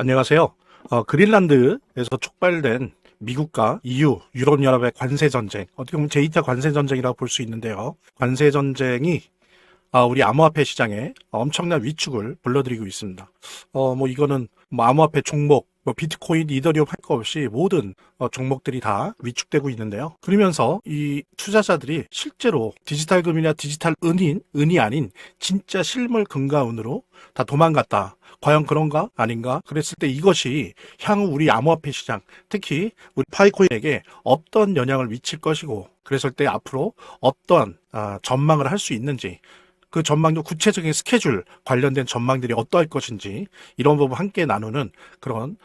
안녕하세요. 그린란드에서 촉발된 미국과 EU, 유럽연합의 관세전쟁, 어떻게 보면 제2차 관세전쟁이라고 볼 수 있는데요. 관세전쟁이 우리 암호화폐 시장에 엄청난 위축을 불러들이고 있습니다. 이거는 암호화폐 종목, 비트코인, 이더리움 할 거 없이 모든 종목들이 다 위축되고 있는데요. 그러면서 이 투자자들이 실제로 디지털 금이나 디지털 은이 아닌 진짜 실물 금과은으로 다 도망갔다. 과연 그런가? 아닌가? 그랬을 때 이것이 향후 우리 암호화폐 시장, 특히 우리 파이코인에게 어떤 영향을 미칠 것이고, 그랬을 때 앞으로 어떤 전망을 할 수 있는지, 그 전망도 구체적인 스케줄 관련된 전망들이 어떠할 것인지 이런 부분 함께 나누는 그런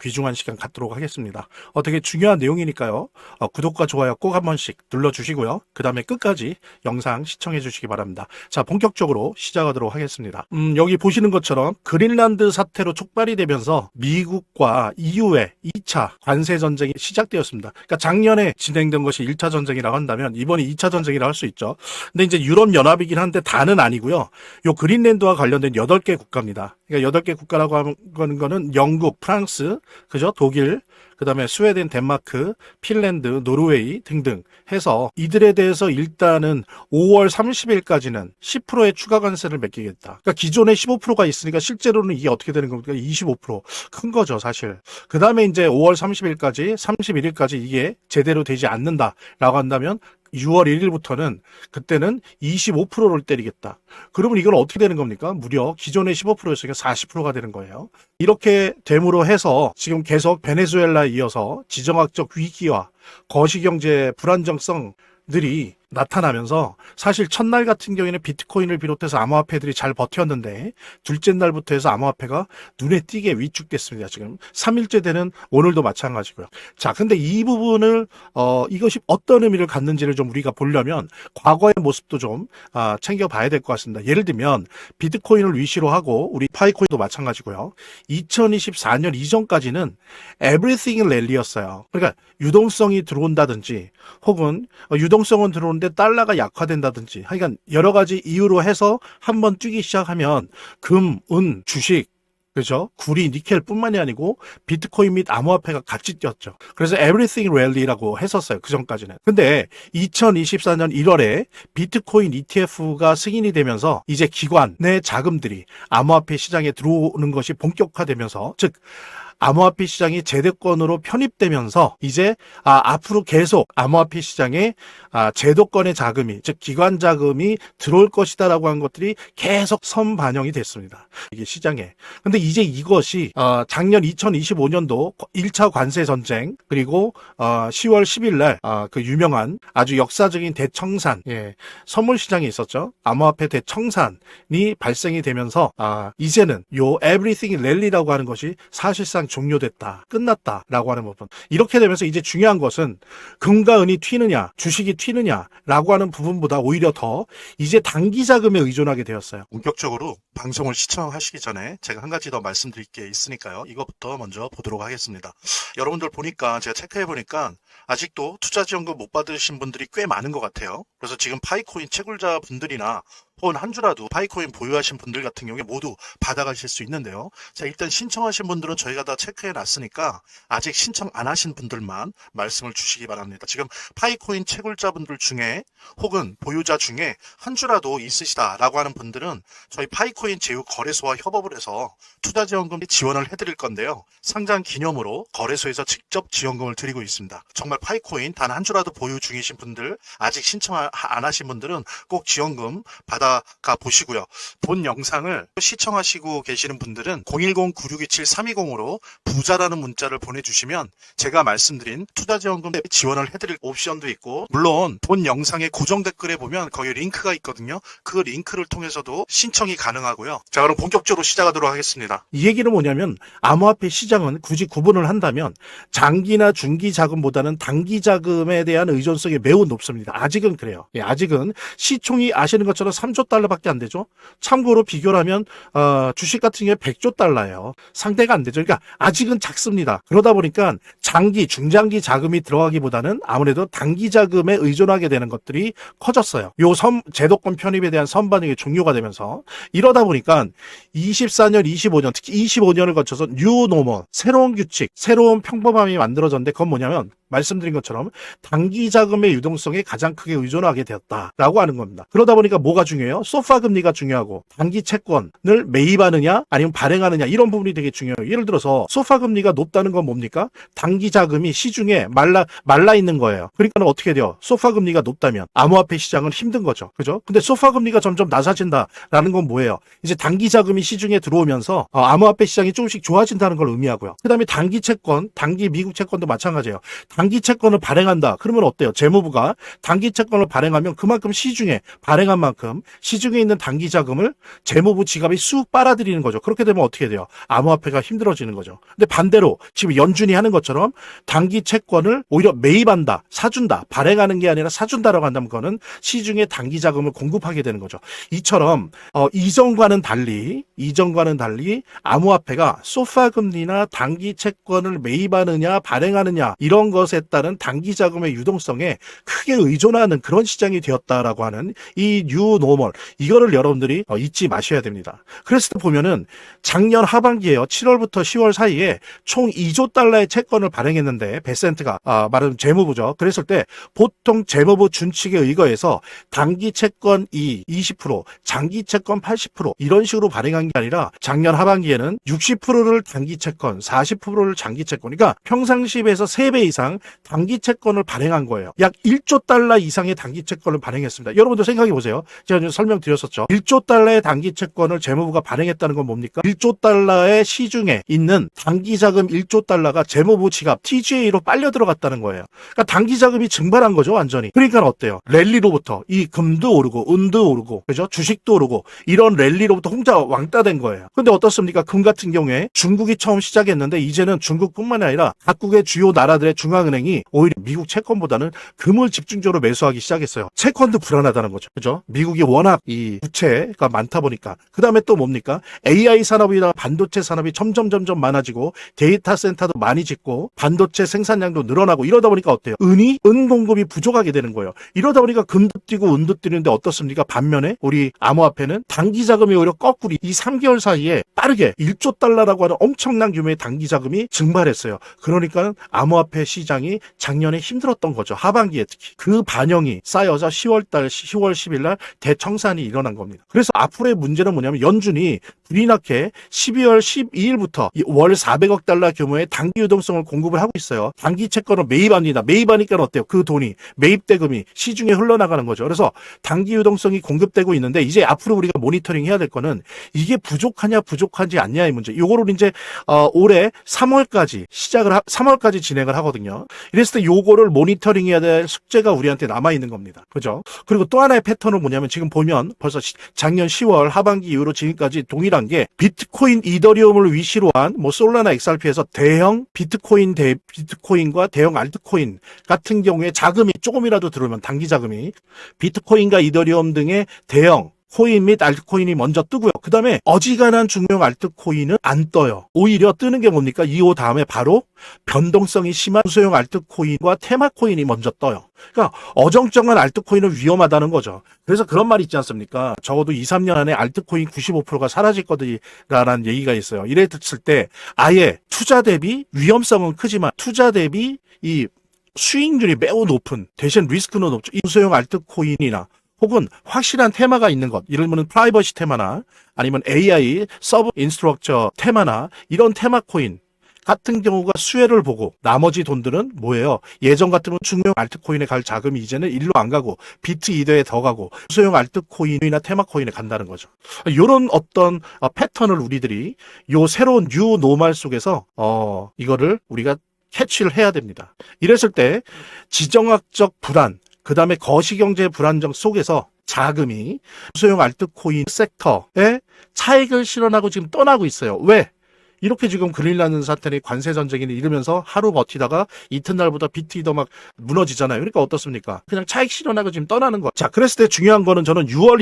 귀중한 시간 갖도록 하겠습니다. 되게 중요한 내용이니까요. 구독과 좋아요 꼭 한 번씩 눌러주시고요. 그 다음에 끝까지 영상 시청해 주시기 바랍니다. 자, 본격적으로 시작하도록 하겠습니다. 여기 보시는 것처럼 그린란드 사태로 촉발이 되면서 미국과 EU의 2차 관세 전쟁이 시작되었습니다. 그러니까 작년에 진행된 것이 1차 전쟁이라고 한다면 이번이 2차 전쟁이라고 할 수 있죠. 근데 이제 유럽연합이긴 한데 다는 아니고요. 요 그린랜드와 관련된 8개 국가입니다. 그러니까 8개 국가라고 하는 거는 영국, 프랑스, 그죠? 독일, 그 다음에 스웨덴, 덴마크, 핀란드, 노르웨이 등등 해서 이들에 대해서 일단은 5월 30일까지는 10%의 추가 관세를 매기겠다. 그러니까 기존에 15%가 있으니까 실제로는 이게 어떻게 되는 겁니까? 25%. 큰 거죠, 사실. 그 다음에 이제 5월 30일까지, 31일까지 이게 제대로 되지 않는다라고 한다면 6월 1일부터는 그때는 25%를 때리겠다. 그러면 이건 어떻게 되는 겁니까? 무려 기존의 15%였으니까 40%가 되는 거예요. 이렇게 됨으로 해서 지금 계속 베네수엘라에 이어서 지정학적 위기와 거시경제 불안정성들이 나타나면서 사실 첫날 같은 경우에는 비트코인을 비롯해서 암호화폐들이 잘 버텼는데 둘째 날부터 해서 암호화폐가 눈에 띄게 위축됐습니다. 지금 3일째 되는 오늘도 마찬가지고요. 자, 근데 이 부분을 이것이 어떤 의미를 갖는지를 좀 우리가 보려면 과거의 모습도 좀 챙겨봐야 될 것 같습니다. 예를 들면 비트코인을 위시로 하고 우리 파이코인도 마찬가지고요. 2024년 이전까지는 everything 랠리였어요. 그러니까 유동성이 들어온다든지 혹은 유동성은 들어오는데 달러가 약화된다든지 하여간 여러 가지 이유로 해서 한번 뛰기 시작하면 금, 은, 주식, 그죠? 구리, 니켈 뿐만이 아니고 비트코인 및 암호화폐가 같이 뛰었죠. 그래서 everything rally라고 했었어요. 그 전까지는. 근데 2024년 1월에 비트코인 ETF가 승인이 되면서 이제 기관의 자금들이 암호화폐 시장에 들어오는 것이 본격화되면서 즉 암호화폐 시장이 제도권으로 편입되면서 이제 앞으로 계속 암호화폐 시장에 제도권의 자금이 즉 기관 자금이 들어올 것이다라고 한 것들이 계속 선반영이 됐습니다. 이게 시장에. 근데 이제 이것이 작년 2025년도 1차 관세 전쟁 그리고 10월 10일 날 그 유명한 아주 역사적인 대청산 선물 시장이 있었죠. 암호화폐 대청산이 발생이 되면서 이제는 요 everything rally라고 하는 것이 사실상 종료됐다, 끝났다라고 하는 부분. 이렇게 되면서 이제 중요한 것은 금과 은이 튀느냐, 주식이 튀느냐라고 하는 부분보다 오히려 더 이제 단기 자금에 의존하게 되었어요. 본격적으로 방송을 시청하시기 전에 제가 한 가지 더 말씀드릴 게 있으니까요. 이것부터 먼저 보도록 하겠습니다. 여러분들 보니까 제가 체크해 보니까 아직도 투자지원금 못 받으신 분들이 꽤 많은 것 같아요. 그래서 지금 파이코인 채굴자 분들이나 혹은 한 주라도 파이코인 보유하신 분들 같은 경우에 모두 받아가실 수 있는데요. 자, 일단 신청하신 분들은 저희가 다 체크해 놨으니까 아직 신청 안 하신 분들만 말씀을 주시기 바랍니다. 지금 파이코인 채굴자 분들 중에 혹은 보유자 중에 한 주라도 있으시다라고 하는 분들은 저희 파이코인 제휴 거래소와 협업을 해서 투자지원금 지원을 해드릴 건데요. 상장 기념으로 거래소에서 직접 지원금을 드리고 있습니다. 정말 파이코인 단 한 주라도 보유 중이신 분들 아직 신청 안 하신 분들은 꼭 지원금 받아가 보시고요. 본 영상을 시청하시고 계시는 분들은 010-9627-320으로 부자라는 문자를 보내주시면 제가 말씀드린 투자지원금 지원을 해드릴 옵션도 있고 물론 본 영상의 고정 댓글에 보면 거기 링크가 있거든요. 그 링크를 통해서도 신청이 가능하고요. 자, 그럼 본격적으로 시작하도록 하겠습니다. 이 얘기는 뭐냐면 암호화폐 시장은 굳이 구분을 한다면 장기나 중기 자금보다는 단기 자금에 대한 의존성이 매우 높습니다. 아직은 그래요. 아직은 시총이 아시는 것처럼 3 3조 달러밖에 안 되죠. 참고로 비교를 하면 주식 같은 경우에 100조 달러예요. 상대가 안 되죠. 그러니까 아직은 작습니다. 그러다 보니까 장기, 중장기 자금이 들어가기보다는 아무래도 단기 자금에 의존하게 되는 것들이 커졌어요. 요 제도권 편입에 대한 선반영이 종료가 되면서 이러다 보니까 24년, 25년, 특히 25년을 거쳐서 뉴노멀, 새로운 규칙, 새로운 평범함이 만들어졌는데 그건 뭐냐면 말씀드린 것처럼 단기 자금의 유동성에 가장 크게 의존하게 되었다라고 하는 겁니다. 그러다 보니까 뭐가 중요해요? 소파 금리가 중요하고 단기 채권을 매입하느냐 아니면 발행하느냐 이런 부분이 되게 중요해요. 예를 들어서 소파 금리가 높다는 건 뭡니까? 단기 자금이 시중에 말라 있는 거예요. 그러니까 어떻게 돼요? 소파 금리가 높다면 암호화폐 시장은 힘든 거죠. 그죠? 근데 소파 금리가 점점 낮아진다라는 건 뭐예요? 이제 단기 자금이 시중에 들어오면서 암호화폐 시장이 조금씩 좋아진다는 걸 의미하고요. 그다음에 단기 채권, 단기 미국 채권도 마찬가지예요. 단기 채권을 발행한다. 그러면 어때요? 재무부가 단기 채권을 발행하면 그만큼 시중에 발행한 만큼 시중에 있는 단기 자금을 재무부 지갑이 쑥 빨아들이는 거죠. 그렇게 되면 어떻게 돼요? 암호화폐가 힘들어지는 거죠. 근데 반대로 지금 연준이 하는 것처럼 단기 채권을 오히려 매입한다, 사준다, 발행하는 게 아니라 사준다라고 한다면 그거는 시중에 단기 자금을 공급하게 되는 거죠. 이처럼 이전과는 달리 암호화폐가 소파 금리나 단기 채권을 매입하느냐 발행하느냐 이런 것에 따른 단기 자금의 유동성에 크게 의존하는 그런 시장이 되었다라고 하는 이 뉴노멀, 이거를 여러분들이 잊지 마셔야 됩니다. 그랬을 때 보면은 작년 하반기에요. 7월부터 10월 사이에 총 2조 달러의 채권을 발행했는데 베센트가 말하는 재무부죠. 그랬을 때 보통 재무부 준칙에 의거해서 단기 채권 20%, 장기 채권 80% 이런 식으로 발행한 게 아니라 작년 하반기에는 60%를 단기 채권, 40%를 장기 채권, 그러니까 평상시에 비해서 3배 이상 단기 채권을 발행한 거예요. 약 1조 달러 이상의 단기 채권을 발행했습니다. 여러분들 생각해 보세요. 제가 좀 설명드렸었죠. 1조 달러의 단기 채권을 재무부가 발행했다는 건 뭡니까? 1조 달러의 시중에 있는 단기 자금 1조 달러가 재무부 지갑 TGA로 빨려 들어갔다는 거예요. 그러니까 단기 자금이 증발한 거죠, 완전히. 그러니까 어때요? 랠리로부터 이 금도 오르고 은도 오르고 그죠? 주식도 오르고 이런 랠리로부터 혼자 왕따 된 거예요. 근데 어떻습니까? 금 같은 경우에 중국이 처음 시작했는데 이제는 중국뿐만 아니라 각국의 주요 나라들의 중앙은행이 오히려 미국 채권보다는 금을 집중적으로 매수하기 시작했어요. 채권도 불안하다는 거죠. 그죠? 미국이 워낙 이 부채가 많다 보니까. 그 다음에 또 뭡니까? AI 산업이나 반도체 산업이 점점 많아지고 데이터 센터도 많이 짓고 반도체 생산량도 늘어나고 이러다 보니까 어때요? 은 공급이 부족하게 되는 거예요. 이러다 보니까 금도 뛰고 은도 뛰는데 어떻습니까? 반면에 우리 암호화폐는 단기 자금이 오히려 거꾸로 이 3개월 사이에 빠르게 1조 달러라고 하는 엄청난 규모의 단기 자금이 증발했어요. 그러니까 암호화폐 시장이 작년에 힘들었던 거죠. 하반기에 특히. 그 반영이 쌓여서 10월 10일 날 대청산이 일어난 겁니다. 그래서 앞으로의 문제는 뭐냐면 연준이 불이 나게 12월 12일부터 월 400억 달러 규모의 단기 유동성을 공급을 하고 있어요. 단기 채권을 매입합니다. 매입하니까 어때요? 그 돈이 매입 대금이 시중에 흘러나가는 거죠. 그래서 단기 유동성이 공급되고 있는데 이제 앞으로 우리가 모니터링 해야 될 거는 이게 부족하냐 부족하지 않냐의 문제. 요거를 이제 올해 3월까지 진행을 하거든요. 이랬을 때 요거를 모니터링 해야 될 숙제가 우리한테 남아 있는 겁니다. 그죠? 그리고 또 하나의 패턴은 뭐냐면 지금 보면 벌써 작년 10월 하반기 이후로 지금까지 동일한 게 비트코인, 이더리움을 위시로 한 솔라나 XRP에서 대형 비트코인과 대형 알트코인 같은 경우에 자금이 조금이라도 들어오면 단기 자금이 비트코인과 이더리움 등의 대형 코인 및 알트코인이 먼저 뜨고요. 그 다음에 어지간한 중요한 알트코인은 안 떠요. 오히려 뜨는 게 뭡니까? 이후 다음에 바로 변동성이 심한 소형 알트코인과 테마코인이 먼저 떠요. 그러니까 어정쩡한 알트코인은 위험하다는 거죠. 그래서 그런 말이 있지 않습니까? 적어도 2, 3년 안에 알트코인 95%가 사라질 거다라는 얘기가 있어요. 이랬을 때 아예 투자 대비 위험성은 크지만 투자 대비 이 수익률이 매우 높은 대신 리스크는 높죠. 이 소형 알트코인이나 혹은 확실한 테마가 있는 것, 예를 들면 프라이버시 테마나 아니면 AI, 서브 인스트럭처 테마나 이런 테마 코인 같은 경우가 수혜를 보고 나머지 돈들은 뭐예요? 예전 같으면 중요한 알트코인에 갈 자금이 이제는 일로 안 가고 비트 이더에 더 가고 소형 알트코인이나 테마 코인에 간다는 거죠. 이런 어떤 패턴을 우리들이 요 새로운 뉴 노멀 속에서 이거를 우리가 캐치를 해야 됩니다. 이랬을 때 지정학적 불안, 그 다음에 거시경제 불안정 속에서 자금이 소형 알트코인 섹터에 차익을 실현하고 지금 떠나고 있어요. 왜? 이렇게 지금 그린란드 사태니 관세 전쟁이니 이러면서 하루 버티다가 이튿날보다 비트위더 막 무너지잖아요. 그러니까 어떻습니까? 그냥 차익 실현하고 지금 떠나는 거. 자, 그랬을 때 중요한 거는 저는 6월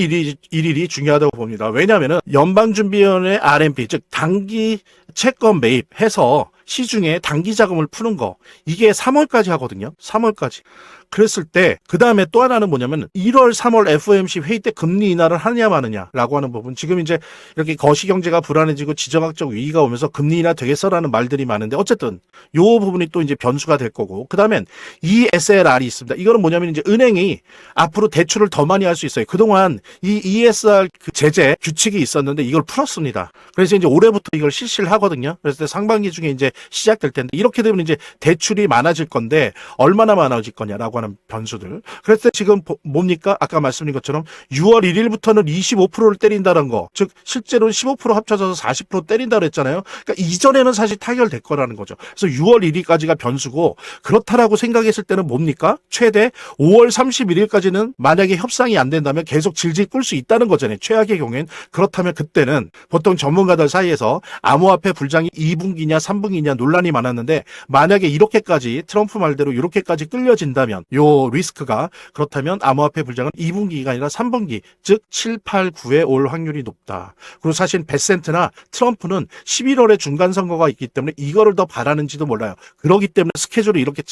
1일이 중요하다고 봅니다. 왜냐하면은 연방준비위원회 RMP, 즉 단기 채권 매입해서 시중에 단기 자금을 푸는 거, 이게 3월까지 하거든요. 3월까지. 그랬을 때 그 다음에 또 하나는 뭐냐면 1월 3월 FOMC 회의 때 금리 인하를 하느냐 마느냐라고 하는 부분. 지금 이제 이렇게 거시경제가 불안해지고 지정학적 위기가 오면서 금리 인하 되겠어라는 말들이 많은데 어쨌든 요 부분이 또 이제 변수가 될 거고, 그 다음엔 ESRR이 있습니다. 이거는 뭐냐면 이제 은행이 앞으로 대출을 더 많이 할 수 있어요. 그동안 이 ESR 그 제재 규칙이 있었는데 이걸 풀었습니다. 그래서 이제 올해부터 이걸 실시를 하거든요. 그래서 상반기 중에 이제 시작될 텐데, 이렇게 되면 이제 대출이 많아질 건데 얼마나 많아질 거냐라고 하는 변수들. 그래서 지금 뭡니까? 아까 말씀드린 것처럼 6월 1일부터는 25%를 때린다는 거. 즉 실제로 15% 합쳐져서 40% 때린다 그랬잖아요. 그러니까 이전에는 사실 타결될 거라는 거죠. 그래서 6월 1일까지가 변수고, 그렇다라고 생각했을 때는 뭡니까? 최대 5월 31일까지는 만약에 협상이 안 된다면 계속 질질 끌 수 있다는 거잖아요. 최악의 경우엔. 그렇다면 그때는 보통 전문가들 사이에서 암호화폐 불장이 2분기냐 3분기냐 논란이 많았는데, 만약에 이렇게까지 트럼프 말대로 이렇게까지 끌려진다면 요 리스크가, 그렇다면 암호화폐 불장은 2분기가 아니라 3분기, 즉 7, 8, 9에 올 확률이 높다. 그리고 사실 베센트나 트럼프는 11월에 중간선거가 있기 때문에 이거를 더 바라는지도 몰라요. 그렇기 때문에 스케줄을 이렇게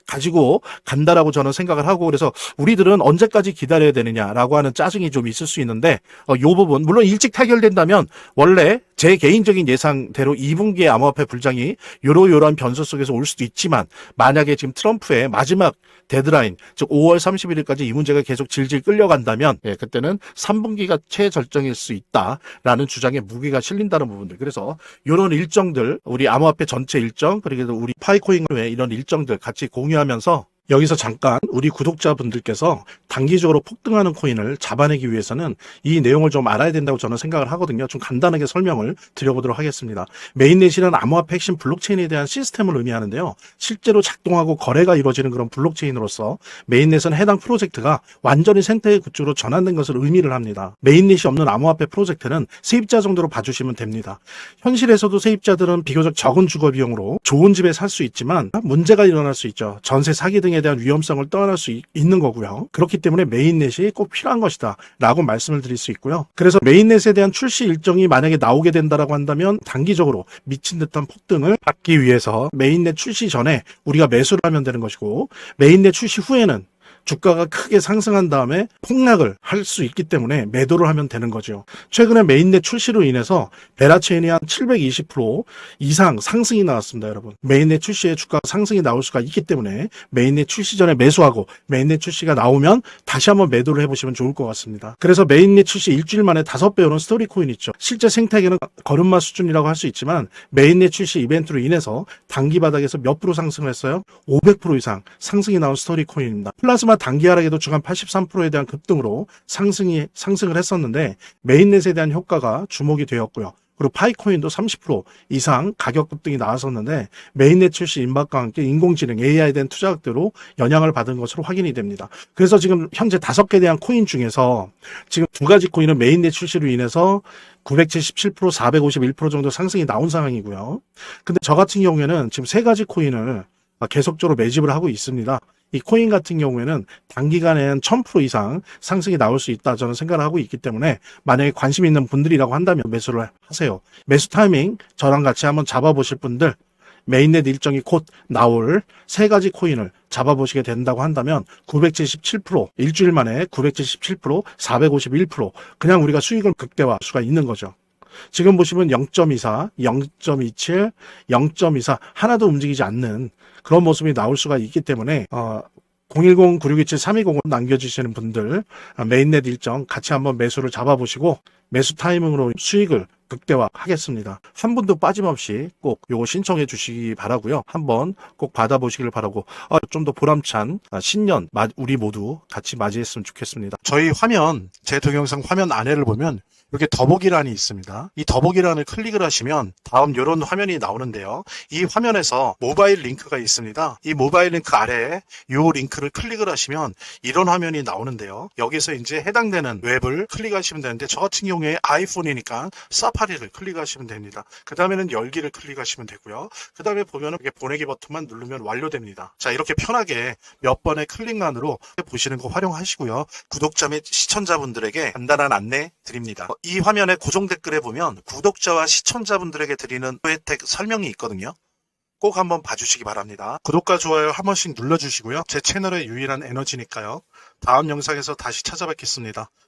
가지고 간다라고 저는 생각을 하고, 그래서 우리들은 언제까지 기다려야 되느냐라고 하는 짜증이 좀 있을 수 있는데, 요 부분 물론 일찍 타결된다면 원래 제 개인적인 예상대로 2분기에 암호화폐 불장이 요러요러한 변수 속에서 올 수도 있지만, 만약에 지금 트럼프의 마지막 데드라인, 즉 5월 31일까지 이 문제가 계속 질질 끌려간다면 그때는 3분기가 최절정일 수 있다라는 주장에 무게가 실린다는 부분들. 그래서 이런 일정들, 우리 암호화폐 전체 일정, 그리고 우리 파이코인의 이런 일정들 같이 공유하면서, 여기서 잠깐 우리 구독자분들께서 단기적으로 폭등하는 코인을 잡아내기 위해서는 이 내용을 좀 알아야 된다고 저는 생각을 하거든요. 좀 간단하게 설명을 드려보도록 하겠습니다. 메인넷이란 암호화폐 핵심 블록체인에 대한 시스템을 의미하는데요. 실제로 작동하고 거래가 이루어지는 그런 블록체인으로서 메인넷은 해당 프로젝트가 완전히 생태계 구조로 전환된 것을 의미를 합니다. 메인넷이 없는 암호화폐 프로젝트는 세입자 정도로 봐주시면 됩니다. 현실에서도 세입자들은 비교적 적은 주거 비용으로 좋은 집에 살 수 있지만 문제가 일어날 수 있죠. 전세 사기 등에 대한 위험성을 떠날 수 있는 거고요. 그렇기 때문에 메인넷이 꼭 필요한 것이다 라고 말씀을 드릴 수 있고요. 그래서 메인넷에 대한 출시 일정이 만약에 나오게 된다라고 한다면 단기적으로 미친 듯한 폭등을 받기 위해서 메인넷 출시 전에 우리가 매수를 하면 되는 것이고, 메인넷 출시 후에는 주가가 크게 상승한 다음에 폭락을 할 수 있기 때문에 매도를 하면 되는 거죠. 최근에 메인넷 출시로 인해서 베라체인이 한 720% 이상 상승이 나왔습니다, 여러분. 메인넷 출시에 주가 상승이 나올 수가 있기 때문에 메인넷 출시 전에 매수하고, 메인넷 출시가 나오면 다시 한번 매도를 해보시면 좋을 것 같습니다. 그래서 메인넷 출시 일주일 만에 5배 오른 스토리 코인 있죠. 실제 생태계는 걸음마 수준이라고 할 수 있지만 메인넷 출시 이벤트로 인해서 단기 바닥에서 몇 프로 상승을 했어요? 500% 이상 상승이 나온 스토리 코인입니다. 플라즈마 단기 하락에도 주간 83%에 대한 급등으로 상승을 했었는데, 메인넷에 대한 효과가 주목이 되었고요. 그리고 파이코인도 30% 이상 가격 급등이 나왔었는데, 메인넷 출시 임박과 함께 인공지능 AI에 대한 투자額대로 영향을 받은 것으로 확인이 됩니다. 그래서 지금 현재 5개 대한 코인 중에서 지금 2가지 코인은 메인넷 출시로 인해서 977%, 451% 정도 상승이 나온 상황이고요. 근데 저 같은 경우에는 지금 3가지 코인을 계속적으로 매집을 하고 있습니다. 이 코인 같은 경우에는 단기간에는 1000% 이상 상승이 나올 수 있다 저는 생각을 하고 있기 때문에, 만약에 관심 있는 분들이라고 한다면 매수를 하세요. 매수 타이밍 저랑 같이 한번 잡아보실 분들, 메인넷 일정이 곧 나올 3가지 코인을 잡아보시게 된다고 한다면 977%, 일주일 만에 977%, 451%, 그냥 우리가 수익을 극대화할 수가 있는 거죠. 지금 보시면 0.24, 0.27, 0.24 하나도 움직이지 않는 그런 모습이 나올 수가 있기 때문에 010-9627-320 남겨주시는 분들 메인넷 일정 같이 한번 매수를 잡아보시고, 매수 타이밍으로 수익을 극대화하겠습니다. 한 분도 빠짐없이 꼭 요거 신청해 주시기 바라고요. 한번 꼭 받아보시길 바라고, 좀 더 보람찬 신년 우리 모두 같이 맞이했으면 좋겠습니다. 저희 화면, 제 동영상 화면 안에를 보면 이렇게 더보기란이 있습니다. 이 더보기란을 클릭을 하시면 다음 이런 화면이 나오는데요. 이 화면에서 모바일 링크가 있습니다. 이 모바일 링크 아래에 이 링크를 클릭을 하시면 이런 화면이 나오는데요. 여기서 이제 해당되는 웹을 클릭하시면 되는데 저 같은 경우에 아이폰이니까 사파리를 클릭하시면 됩니다. 그 다음에는 열기를 클릭하시면 되고요. 그 다음에 보면은 이렇게 보내기 버튼만 누르면 완료됩니다. 자, 이렇게 편하게 몇 번의 클릭만으로 보시는 거 활용하시고요. 구독자 및 시청자분들에게 간단한 안내 드립니다. 이 화면의 고정 댓글에 보면 구독자와 시청자분들에게 드리는 혜택 설명이 있거든요. 꼭 한번 봐주시기 바랍니다. 구독과 좋아요 한 번씩 눌러주시고요. 제 채널의 유일한 에너지니까요. 다음 영상에서 다시 찾아뵙겠습니다.